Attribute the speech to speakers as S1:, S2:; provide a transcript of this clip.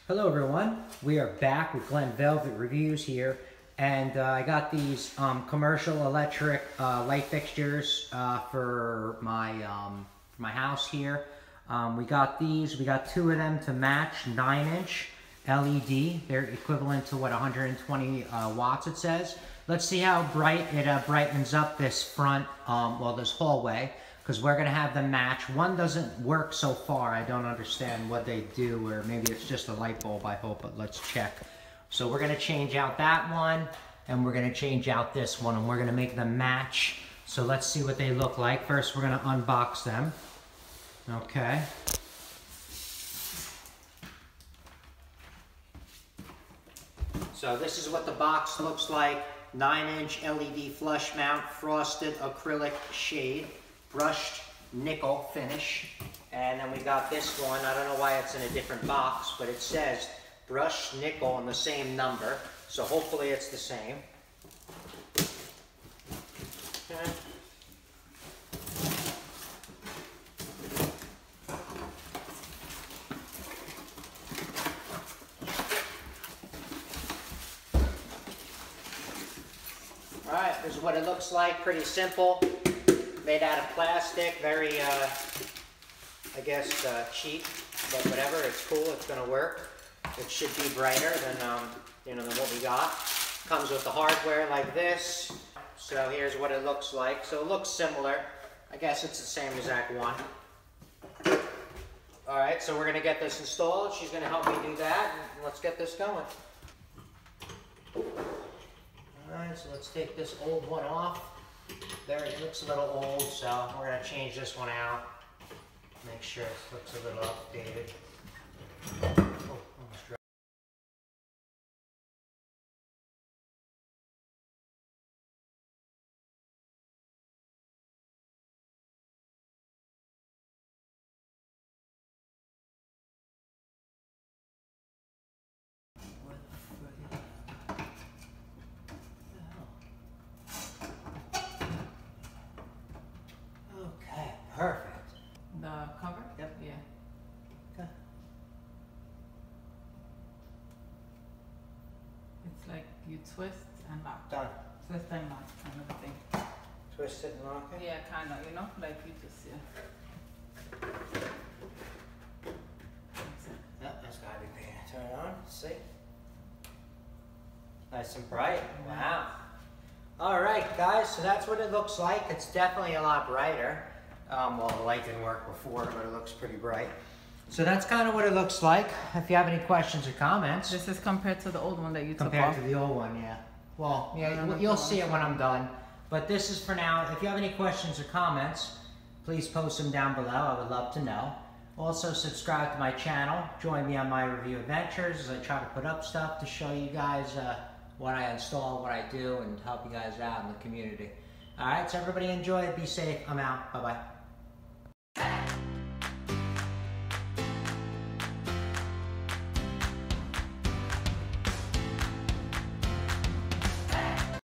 S1: Hello everyone, we are back with Glenn Velvet Reviews here, and I got these commercial electric light fixtures for my house here. We got these, we got two of them to match 9-inch LED. They're equivalent to what, 120 watts it says. Let's see how bright it brightens up this front, this hallway, because we're gonna have them match. One doesn't work so far. I don't understand what they do, or maybe it's just a light bulb, I hope, but let's check. So we're gonna change out that one, and we're gonna change out this one, and we're gonna make them match. So let's see what they look like. First, we're gonna unbox them. Okay. So this is what the box looks like. 9-inch LED flush mount, frosted acrylic shade, brushed nickel finish. And then we got this one. I don't know why it's in a different box, but it says brushed nickel on the same number. So hopefully it's the same. Okay. Alright, this is what it looks like. Pretty simple. Made out of plastic. Very, I guess, cheap. But whatever, it's cool. It's going to work. It should be brighter than what we got. Comes with the hardware like this. So here's what it looks like. So it looks similar. I guess it's the same exact one. Alright, so we're going to get this installed. She's going to help me do that. And let's get this going. Alright, so let's take this old one off. There, it looks a little old, so we're going to change this one out. Make sure it looks a little updated. Oh, almost dropped. Okay, perfect.
S2: The cover?
S1: Yep.
S2: Yeah.
S1: Okay.
S2: It's like you twist and lock.
S1: Done.
S2: Twist and lock kind of thing.
S1: Twist it and lock it?
S2: Yeah, kind of, like you just, yeah. That's it.
S1: Yep, that's gotta be painted. Turn it on, see? Nice and bright. Wow. Alright guys, so that's what it looks like. It's definitely a lot brighter. Well, the light didn't work before, but it looks pretty bright. So that's kind of what it looks like. If you have any questions or comments.
S2: This is compared to the old one that you took off.
S1: Compared to the old one, yeah. Well, you'll see it when I'm done. But this is for now. If you have any questions or comments, please post them down below. I would love to know. Also, subscribe to my channel. Join me on my review adventures as I try to put up stuff to show you guys what I install, what I do, and help you guys out in the community. All right, so everybody enjoy. Be safe. I'm out. Bye-bye.